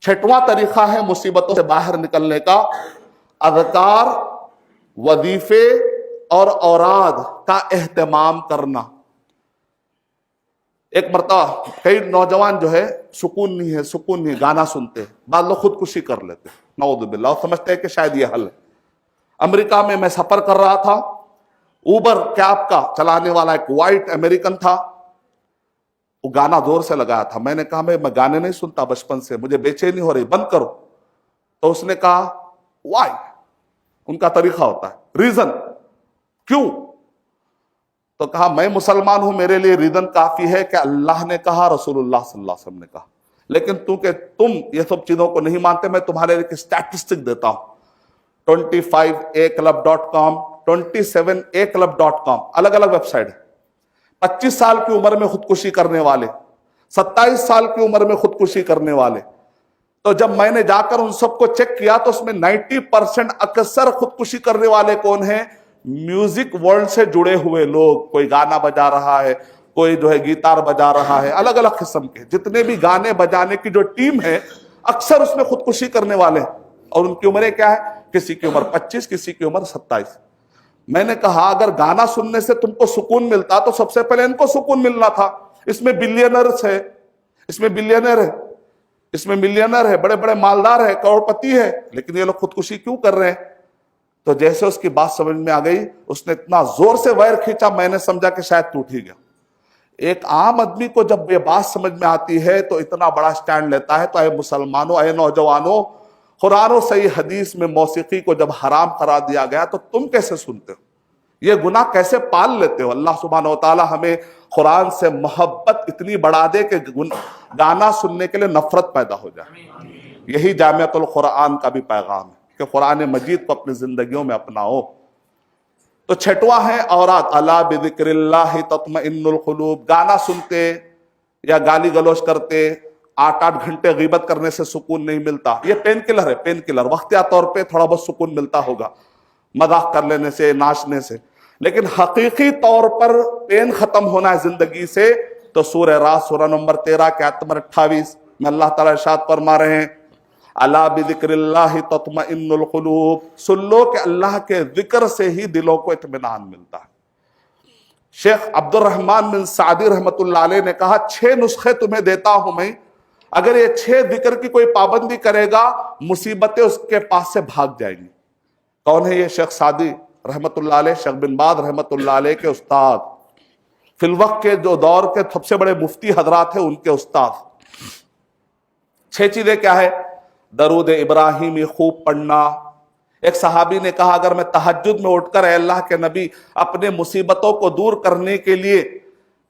छठवां तरीका है मुसीबतों से बाहर निकलने का, अज़कार, वजीफे और औराद का एहतमाम करना। एक मरतबा कई नौजवान जो है सुकून नहीं है, गाना सुनते हैं, बाद लोग खुदकुशी कर लेते हैं, नऊज़ुबिल्लाह, और समझते हैं कि शायद ये हल है। अमेरिका में मैं सफर कर रहा था, ऊबर कैब का चलाने वाला एक वाइट अमेरिकन था, वो गाना जोर से लगाया था। मैंने कहा मैं गाने नहीं सुनता बचपन से, मुझे बेचैनी हो रही, बंद करो। तो उसने कहा वाई, उनका तरीका होता है, रीजन, क्यों? तो कहा मैं मुसलमान हूं, मेरे लिए रीजन काफी है कि अल्लाह ने कहा, रसूलुल्लाह सल्लल्लाहु अलैहि वसल्लम ने कहा। लेकिन तुम ये सब चीजों को नहीं मानते, मैं तुम्हारे लिए स्टैटिस्टिक देता हूं। 25aclub.com, 27aclub.com, अलग अलग वेबसाइट है। 25 साल की उम्र में खुदकुशी करने वाले, 27 साल की उम्र में खुदकुशी करने वाले, तो जब मैंने जाकर उन सबको चेक किया तो उसमें 90% अक्सर खुदकुशी करने वाले कौन है? म्यूजिक वर्ल्ड से जुड़े हुए लोग। कोई गाना बजा रहा है, कोई जो है गिटार बजा रहा है, अलग अलग किस्म के जितने भी गाने बजाने की जो टीम है, अक्सर उसमें खुदकुशी करने वाले। और उनकी उम्रें क्या है? किसी की उम्र 25, किसी की उम्र 27। मैंने कहा अगर गाना सुनने से तुमको सुकून मिलता तो सबसे पहले इनको सुकून मिलना था। इसमें बिलियनर्स है, इसमें बिलियनर है, इसमें मिलियनर है, बड़े बड़े मालदार है, करोड़पति है, लेकिन ये लोग खुदकुशी क्यों कर रहे हैं? तो जैसे उसकी बात समझ में आ गई, उसने इतना जोर से वायर खींचा, मैंने समझा कि शायद टूट ही गया। एक आम आदमी को जब ये बात समझ में आती है तो इतना बड़ा स्टैंड लेता है। तो आए मुसलमानों, आए नौजवानों, कुरान और सही हदीस में मौसीकी को जब हराम करार दिया गया तो तुम कैसे सुनते हो? ये गुनाह कैसे पाल लेते हो? अल्लाह सुब्हानहू व तआला हमें कुरान से मोहब्बत इतनी बढ़ा दे कि गाना सुनने के लिए नफरत पैदा हो जाए। यही जामिअतुल कुरान का भी पैगाम है कि कुरान मजीद को अपनी जिंदगियों में अपनाओ। तो छठवां है औरात, अला बिज़िक्रिल्लाहि तत्मइन्नुल कुलूब। गाना सुनते या गाली गलौज करते 8-8 घंटे गीबत करने से सुकून नहीं मिलता। ये पेन किलर है, पेन किलर। वक्तिया तौर पे थोड़ा बहुत सुकून मिलता होगा मजाक कर लेने से, नाचने से, लेकिन हकीकी तौर पर पेन खत्म होना है जिंदगी से तो सूरह रात, सूरह नंबर 13 के आयत नंबर 28 में अल्लाह ताला इरशाद फरमा रहे हैं, अला बिज़िक्रिल्लाहि तत्मइन्नुल कुलूब। सुन लो कि अल्लाह के जिक्र से ही दिलों को इत्मीनान मिलता है। शेख अब्दुर्रहमान बिन सादी रहमतुल्लाह अलैह ने कहा 6 नुस्खे तुम्हें देता हूं मैं, अगर ये 6 जिक्र की कोई पाबंदी करेगा मुसीबतें उसके पास से भाग जाएंगी। कौन है ये? शेख सादी रहमतुल्लाह अलैह, शेख बिन बाज रहमतुल्लाह अलैह के उस्ताद, फिल वक्त के जो दौर के सबसे बड़े मुफ्ती हजरात है उनके उस्ताद। 6 चीजें क्या है? दरूद इब्राहिमी खूब पढ़ना। एक सहाबी ने कहा अगर मैं तहज्जुद में उठकर अल्लाह के नबी अपने मुसीबतों को दूर करने के लिए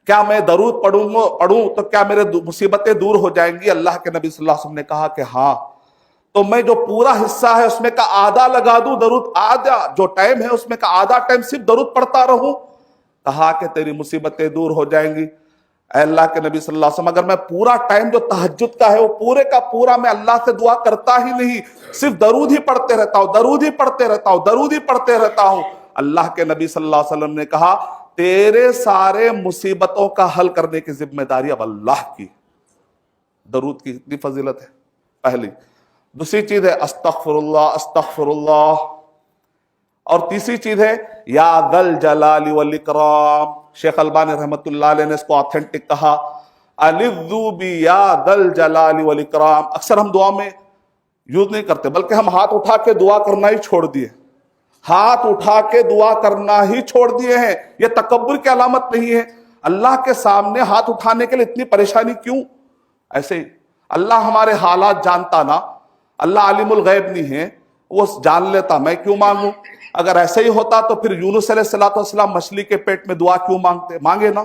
क्या मैं दरूद पढ़ूं तो क्या मेरे मुसीबतें दूर हो जाएंगी? अल्लाह के नबी सल्लल्लाहु अलैहि वसल्लम ने कहा कि हाँ। तो मैं जो पूरा हिस्सा है उसमें का आधा लगा दूं दरूद, आधा जो टाइम है उसमें का आधा टाइम सिर्फ दरूद पढ़ता रहूं? कहा कि तेरी मुसीबतें दूर हो जाएंगी। अल्लाह के नबी सल्लल्लाहु अलैहि वसल्लम, अगर मैं पूरा टाइम जो तहज्जुद का है वो पूरे का पूरा मैं अल्लाह से दुआ करता ही नहीं, सिर्फ दरूद ही पढ़ते रहता हूं, दरूद ही पढ़ते रहता हूं, दरूद ही पढ़ते रहता हूं, अल्लाह के नबी सल्लल्लाहु अलैहि वसल्लम ने कहा तेरे सारे मुसीबतों का हल करने की जिम्मेदारी अब अल्लाह की। दरूद की इतनी फजीलत है, पहली। दूसरी चीज है अस्तगफिरुल्लाह, अस्तगफिरुल्लाह। और तीसरी चीज है या दल जलाली वल इकराम। शेख अलबानी रहमतुल्लाह अलैह ने इसको ऑथेंटिक कहा, अलिज़्ज़ु बि या दल जलाली वल इकराम। अक्सर हम दुआ में यूज नहीं करते, बल्कि हम हाथ उठा के दुआ करना ही छोड़ दिए। हाथ उठा के दुआ करना ही छोड़ दिए हैं। यह तकब्बुर की अलामत नहीं है। अल्लाह के सामने हाथ उठाने के लिए इतनी परेशानी क्यों? ऐसे ही अल्लाह हमारे हालात जानता ना, अल्लाह आलिमुल गैब नहीं है, वो जान लेता, मैं क्यों मांगू? अगर ऐसे ही होता तो फिर यूनुस अलैहिस्सलाम मछली के पेट में दुआ क्यों मांगे ना?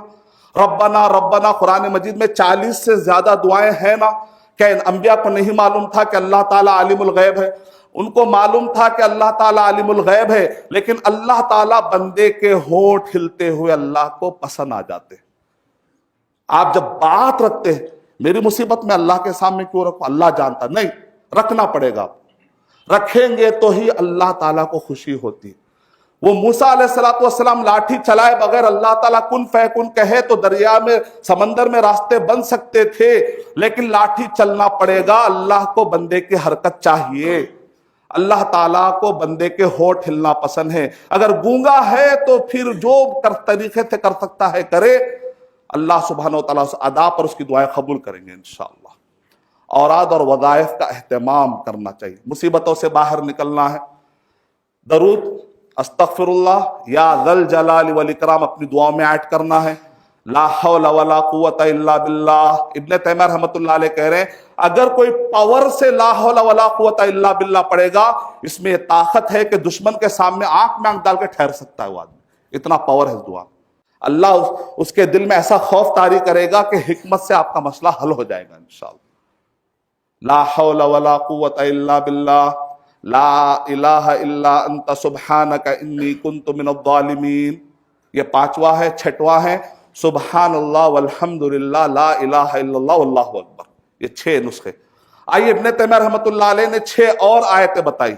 रब्बना रब्बना कुरान मजीद में 40 से ज्यादा दुआएं हैं ना। क्या इन अंबिया को नहीं मालूम था कि अल्लाह ताला आलिमुल गैब है? उनको मालूम था कि अल्लाह ताला आलिमुल गैब है, लेकिन अल्लाह ताला बंदे के होंठ हिलते हुए अल्लाह को पसंद आ जाते। आप जब बात रखते हैं मेरी मुसीबत में अल्लाह के सामने क्यों रखो? अल्लाह जानता, नहीं रखना पड़ेगा। रखेंगे तो ही अल्लाह ताला को खुशी होती है। وہ موسیٰ علیہ السلام لاٹھی چلائے بغیر اللہ تعالیٰ کن فیکن کہے تو دریا میں سمندر میں راستے بن سکتے تھے، لیکن لاٹھی چلنا پڑے گا۔ اللہ کو بندے کی حرکت چاہیے، اللہ تعالیٰ کو بندے کے ہونٹ ہلنا پسند ہے۔ اگر گونگا ہے تو پھر جو طریقے سے کر سکتا ہے کرے، اللہ سبحانہ وتعالیٰ اس ادا پر اس کی دعائیں قبول کریں گے انشاءاللہ۔ اوراد اور وظائف کا اہتمام کرنا چاہیے، مصیبتوں سے باہر نکلنا ہے۔ درود، استغفر اللہ، یا ذل جلال والاکرام اپنی دعاؤں میں ایڈ کرنا ہے۔ لا حول ولا قوت الا باللہ، ابن تیمیہ رحمۃ اللہ علیہ کہہ رہے ہیں اگر کوئی پاور سے لا حول ولا قوت الا باللہ پڑھے گا، اس میں یہ طاقت ہے کہ دشمن کے سامنے آنکھ میں آنکھ ڈال کے ٹھہر سکتا ہے وہ آدمی، اتنا پاور ہے اس دعا۔ اللہ اس کے دل میں ایسا خوف طاری کرے گا کہ حکمت سے آپ کا مسئلہ حل ہو جائے گا انشاءاللہ۔ لا حول ولا قوت الا باللہ، لا الہ الا انت سبحانک انی کنت من الظالمین، یہ پانچواں ہے۔ چھٹواں ہے سبحان اللہ والحمد للہ لا الہ الا اللہ واللہ اکبر، یہ 6 نسخے۔ آئیے ابن تیمیہ رحمۃ اللہ علیہ نے 6 اور آیتیں بتائی۔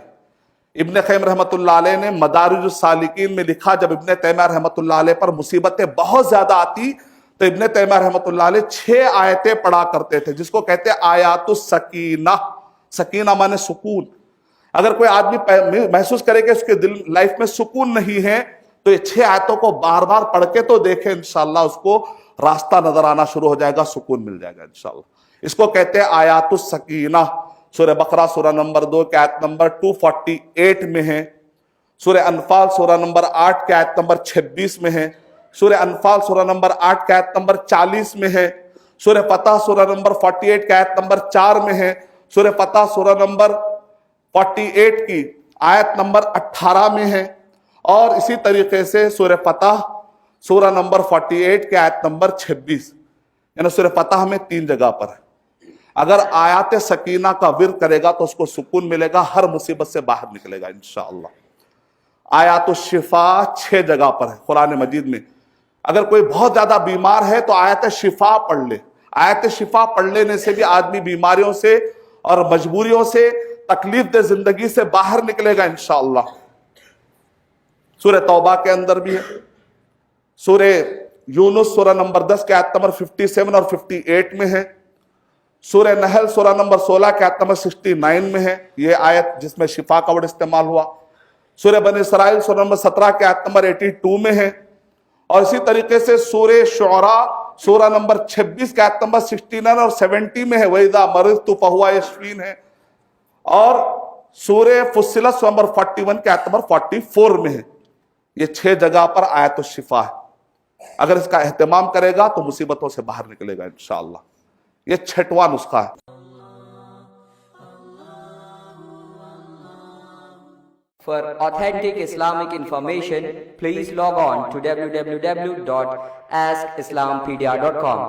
ابن قیم رحمۃ اللہ علیہ نے مدارج السالکین میں لکھا جب ابن تیمیہ رحمۃ اللہ علیہ پر مصیبتیں بہت زیادہ آتی تو ابن تیمیہ رحمۃ اللہ علیہ 6 آیتیں پڑھا کرتے تھے، جس کو کہتے ہیں آیات السکینہ۔ سکینہ مانے سکون۔ اگر کوئی آدمی محسوس کرے کہ اس کے دل لائف میں سکون نہیں ہے تو یہ 6 آیتوں کو بار بار پڑھ کے تو دیکھیں، انشاءاللہ اس کو راستہ نظر آنا شروع ہو جائے گا، سکون مل جائے گا انشاءاللہ۔ اس کو کہتے ہیں آیات السکینہ۔ سورہ بقرہ سورہ نمبر 2 کے آیت نمبر 248 میں ہے، سورہ انفال سورہ نمبر 8 کے آیت نمبر 26 میں ہے، سورہ انفال سورہ نمبر 8 کے آیت نمبر 40 میں ہے، سورہ فتح سورہ نمبر 48 کے آیت نمبر 4 میں ہے، سورہ فتح سورہ نمبر 48 کی آیت نمبر 18 میں ہے، اور اسی طریقے سے سورہ فتح سورہ نمبر 48 کے آیت نمبر 26، یعنی سورہ فتح میں 3 جگہ پر ہے۔ اگر آیات سکینہ کا ورد کرے گا تو اس کو سکون ملے گا، ہر مصیبت سے باہر نکلے گا انشاءاللہ۔ آیات الشفا 6 جگہ پر ہے قرآن مجید میں۔ اگر کوئی بہت زیادہ بیمار ہے تو آیت شفا پڑھ لے۔ آیت شفا پڑھ لینے سے بھی آدمی بیماریوں سے اور مجبوریوں سے، تکلیف دہ زندگی سے باہر نکلے گا انشاءاللہ۔ سورہ توبہ کے اندر بھی ہے، سورہ یونس سورہ نمبر 10 کے آیت نمبر 57 اور 58 میں ہے، سورہ نحل سورہ نمبر 16 کے آیت نمبر 69 میں ہے یہ آیت جس میں شفا کا ورڈ استعمال ہوا، سورہ بنی اسرائیل سورہ نمبر 17 کے آیت نمبر 82 میں ہے، اور اسی طریقے سے سورہ شعراء سورہ نمبر 26 کے آیت نمبر 69 اور 70 میں ہے، وَإِذَا مَرِضْتُ فَهُوَ يَشْفِينِ ہے، اور سورہ فصلت سورہ نمبر 41 کے آیت نمبر 44 میں ہے۔ یہ 6 جگہ پر آیت الشفا ہے، اگر اس کا اہتمام کرے گا تو مصیبتوں سے باہر نکلے گا انشاءاللہ۔ یہ 6واں نسخہ ہے۔ For authentic Islamic information, please log on to www.askislampedia.com.